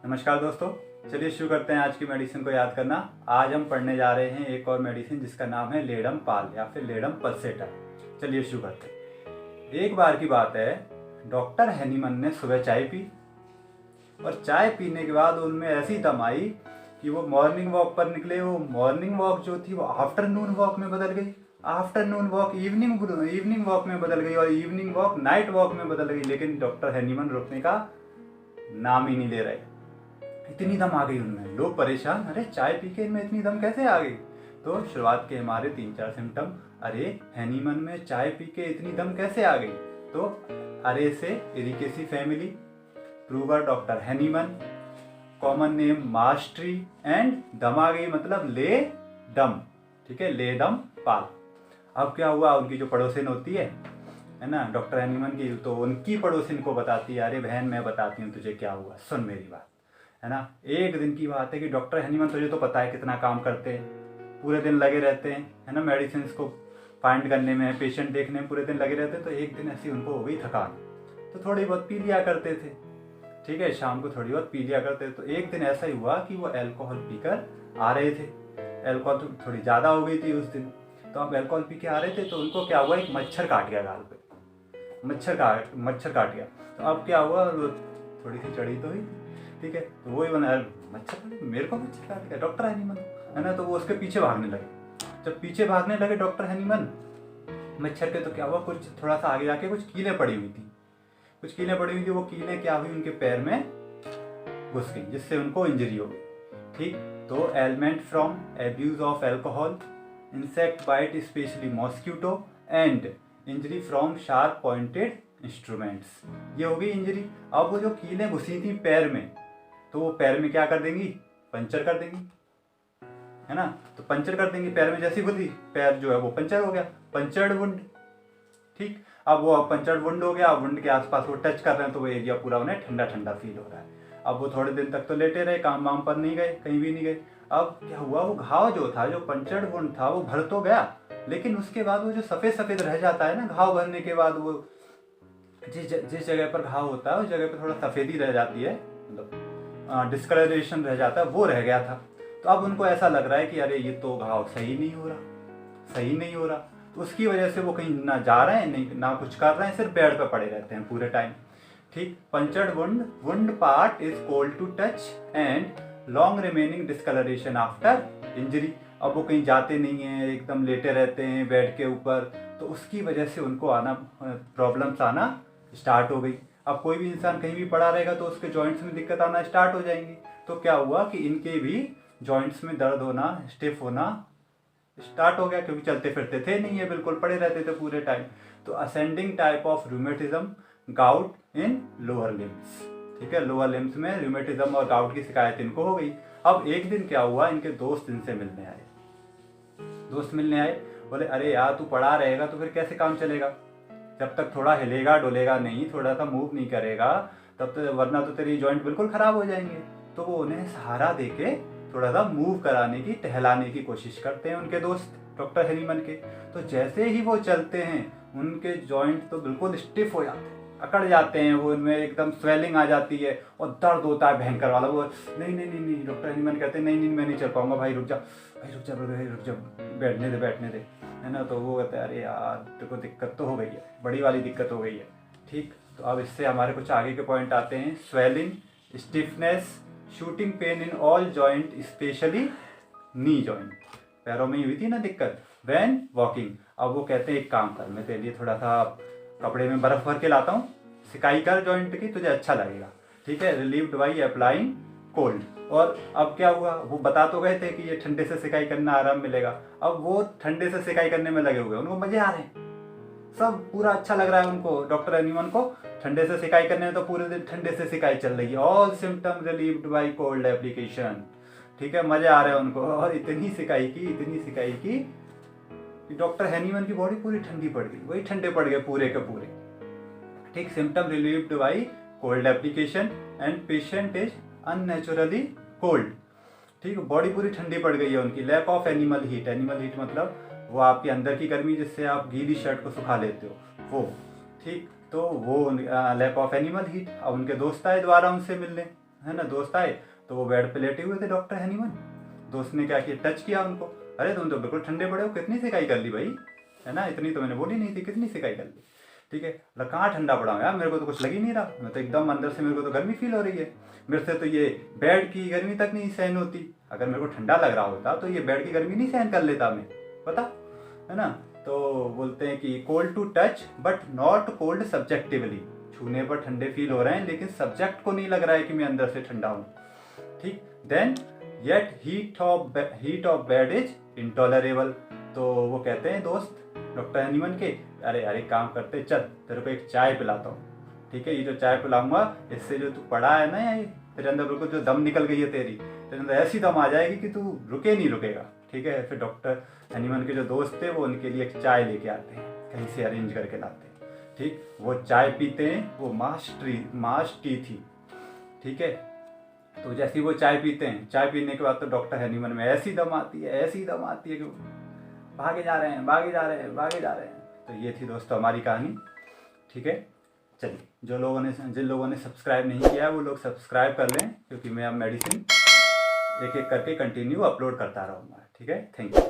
नमस्कार दोस्तों, चलिए शुरू करते हैं आज की मेडिसिन को याद करना। आज हम पढ़ने जा रहे हैं एक और मेडिसिन जिसका नाम है लेडम पाल या फिर लेडम पल्सेटा। चलिए शुरू करते हैं। एक बार की बात है, डॉक्टर हैनीमन ने सुबह चाय पी और चाय पीने के बाद उनमें ऐसी दम आई कि वो मॉर्निंग वॉक पर निकले। वो मॉर्निंग वॉक जो थी वो आफ्टरनून वॉक में बदल गई, आफ्टरनून वॉक इवनिंग वॉक में बदल गई और इवनिंग वॉक नाइट वॉक में बदल गई। लेकिन डॉक्टर हैनीमन रुकने का नाम ही नहीं ले रहे। इतनी दम आ गई उनमें, लोग परेशान, अरे चाय पी के इनमें इतनी दम कैसे आ गई। तो शुरुआत के हमारे 3-4 सिम्टम, अरे हैनीमन में चाय पी के इतनी दम कैसे आ गई। तो अरे से इरिकेसी family, prover doctor Hahnemann, common name mastery and दम आ गई मतलब ले दम। ठीक है, ले दम पाल। अब क्या हुआ, उनकी जो पड़ोसिन होती है ना डॉक्टर हैनीमन की, तो उनकी पड़ोसिन को बताती है, अरे बहन मैं बताती हूँ तुझे क्या हुआ, सुन मेरी बात। है ना, एक दिन की बात है कि डॉक्टर हैनीमन, तुझे तो पता है कितना काम करते हैं, पूरे दिन लगे रहते हैं, है ना, मेडिसिन को फाइंड करने में, पेशेंट देखने में पूरे दिन लगे रहते हैं। तो एक दिन ऐसी उनको हो गई थकान, तो थोड़ी बहुत पी लिया करते थे। ठीक है, शाम को थोड़ी बहुत पी लिया करते थे। तो एक दिन ऐसा ही हुआ कि वो अल्कोहल पीकर आ रहे थे। अल्कोहल तो थोड़ी ज़्यादा हो गई थी उस दिन। तो अब अल्कोहल पी के आ रहे थे तो उनको क्या हुआ, एक मच्छर काट गया गाल पे, मच्छर काट गया। तो अब क्या हुआ, थोड़ी सी चढ़ी तो हुई। ठीक है, तो वही बना, मच्छर, मेरे को मच्छर काट गया, डॉक्टर हैनीमन, है ना। तो वो उसके पीछे भागने लगे। जब पीछे भागने लगे डॉक्टर हैनीमन मच्छर के, तो क्या हुआ, कुछ थोड़ा सा आगे जाके कुछ कीलें पड़ी हुई थी। वो कीलें क्या हुई, उनके पैर में घुस गई, जिससे उनको इंजरी हो गई। ठीक, तो element from abuse of alcohol, insect bite specially mosquito and injury from sharp pointed instruments, ये हो गई इंजरी। अब वो जो कीलें घुसी थी पैर में, तो वो पैर में क्या कर देंगी, पंचर कर देंगी, है ना। तो पंचर कर देंगी, पैर में जैसी घुसी पैर जो है वो पंचर हो गया, पंचर्ड वुंड। ठीक, अब वो पंचर्ड वुंड हो गया, वुंड के आसपास वो टच कर रहे हैं तो वो एरिया पूरा उन्हें ठंडा ठंडा फील हो रहा है। अब वो थोड़े दिन तक तो लेटे रहे, काम वाम पर नहीं गए, कहीं भी नहीं गए। अब क्या हुआ, वो घाव जो था, जो पंचर्ड वुंड था, वो भर तो गया, लेकिन उसके बाद वो जो सफेद सफेद रह जाता है ना, घाव भरने के बाद वो जिस जगह पर घाव होता है उस जगह पर थोड़ा सफेदी रह जाती है, मतलब डिस्कलरेशन रह जाता है, वो रह गया था। तो अब उनको ऐसा लग रहा है कि अरे ये तो घाव सही नहीं हो रहा। तो उसकी वजह से वो कहीं ना जा रहे हैं, नहीं ना कुछ कर रहे हैं, सिर्फ बेड पे पड़े रहते हैं पूरे टाइम। ठीक, punctured wound part is cold to touch and long remaining discolouration after injury. अब वो कहीं जाते नहीं हैं, एकदम लेटे रहते हैं बेड के ऊपर, तो उसकी वजह से उनको प्रॉब्लम्स आना स्टार्ट हो गई। अब कोई भी इंसान कहीं भी पड़ा रहेगा तो उसके जॉइंट्स में दिक्कत आना स्टार्ट हो जाएंगी। तो क्या हुआ कि इनके भी जॉइंट्स में दर्द होना, स्टिफ होना स्टार्ट हो गया, क्योंकि चलते फिरते थे नहीं है, बिल्कुल पड़े रहते थे पूरे टाइम। तो ascending type of rheumatism, gout in lower limbs. ठीक है, लोअर लिम्स में रूमेटिज्म और गाउट की शिकायत इनको हो गई। अब एक दिन क्या हुआ, इनके दोस्त इनसे मिलने आए। बोले अरे यार तू पड़ा रहेगा तो फिर कैसे काम चलेगा, जब तक थोड़ा हिलेगा डोलेगा नहीं, थोड़ा सा मूव नहीं करेगा, तब तो वरना तो तेरी जॉइंट बिल्कुल खराब हो जाएंगे। तो वो उन्हें सहारा देके थोड़ा सा मूव कराने की, टहलाने की कोशिश करते हैं उनके दोस्त डॉक्टर हैनीमन के। तो जैसे ही वो चलते हैं उनके जॉइंट तो बिल्कुल स्टिफ हो जाते हैं, अकड़ जाते हैं, वो उनमें एकदम स्वेलिंग आ जाती है और दर्द होता है भयंकर वाला। वो नहीं डॉक्टर हैनीमन कहते हैं नहीं मैं नहीं चल पाऊंगा, भाई रुक जा, बैठने दे, है ना। तो वो कहते हैं अरे यार तेरे को दिक्कत तो हो गई है, बड़ी वाली दिक्कत हो गई है। ठीक, तो अब इससे हमारे कुछ आगे के पॉइंट आते हैं। Swelling, stiffness, shooting pain in all joint specially knee joint, पैरों में ही हुई थी ना दिक्कत व्हेन वॉकिंग। अब वो कहते हैं एक काम कर, मैं तेरे लिए थोड़ा सा कपड़े में बर्फ भर के लाता हूँ, सिकाई कर जॉइंट की, तुझे अच्छा लगेगा। ठीक है, रिलीव्ड बाई अप्लाइंग कोल्ड। और अब क्या हुआ, वो बता तो गए थे कि ये ठंडे से सिकाई करना आराम मिलेगा। अब वो ठंडे से सिकाई करने में लगे हुए, उनको मजे आ रहे हैं, सब पूरा अच्छा लग रहा है उनको, डॉक्टर हैनीमन को ठंडे से सिकाई करने में, तो पूरे दिन ठंडे से सिकाई चल रही है। All symptom relieved by cold application. ठीक है, मजे आ रहे हैं उनको। और इतनी सिकाई की कि डॉक्टर हैनीमन की बॉडी पूरी ठंडी पड़ गई, वही ठंडे पड़ गए पूरे के पूरे। ठीक, symptom relieved by cold application and patient is unnaturally cold. ठीक, बॉडी पूरी ठंडी पड़ गई है उनकी। लैक ऑफ एनिमल हीट मतलब वो आपके अंदर की गर्मी जिससे आप गीली शर्ट को सुखा लेते हो वो। ठीक, तो वो लैक ऑफ एनिमल हीट। अब उनके दोस्त आए दोबारा उनसे मिलने, है ना दोस्त आए तो वो बेड पे लेटे हुए थे डॉक्टर हैनीमन। दोस्त ने क्या किया, टच किया उनको, अरे तुम तो बिल्कुल ठंडे पड़े हो, कितनी सिकाई कर ली भाई, है ना, इतनी तो मैंने बोली नहीं थी, कितनी सिकाई कर ली। ठीक है, कहाँ ठंडा पड़ा हूँ यार, मेरे को तो कुछ लग ही नहीं रहा, मैं तो एकदम अंदर से मेरे को तो गर्मी फील हो रही है, मेरे से तो ये बेड की गर्मी तक नहीं सहन होती। अगर मेरे को ठंडा लग रहा होता तो ये बेड की गर्मी नहीं सहन कर लेता मैं, पता है ना। तो बोलते हैं कि cold to touch but not cold subjectively, छूने पर ठंडे फील हो रहे हैं लेकिन सब्जेक्ट को नहीं लग रहा है कि मैं अंदर से ठंडा हूँ। ठीक, then yet heat of bed is intolerable. तो वो कहते हैं दोस्त डॉक्टर हैनीमन के, अरे अरे काम करते, चल तेरे को एक चाय पिलाता हूँ। ठीक है, ये जो चाय पिलाऊंगा इससे जो तू पड़ा है ना, ये तेरे अंदर बिल्कुल जो दम निकल गई है तेरे अंदर ऐसी दम आ जाएगी कि तू नहीं रुकेगा। ठीक है, फिर डॉक्टर हैनीमन के जो दोस्त थे वो उनके लिए एक चाय लेके आते हैं, कहीं से अरेंज करके लाते हैं। ठीक, वो चाय पीते हैं, वो मार्श टी थी। ठीक है, तो जैसे ही वो चाय पीते हैं, चाय पीने के बाद तो डॉक्टर हैनीमन में ऐसी दम आती है कि भागे जा रहे हैं। तो ये थी दोस्तों हमारी कहानी। ठीक है, चलिए जिन लोगों ने सब्सक्राइब नहीं किया है वो लोग सब्सक्राइब कर लें, क्योंकि मैं अब मेडिसिन एक एक करके कंटिन्यू अपलोड करता रहूँगा। ठीक है, थैंक यू।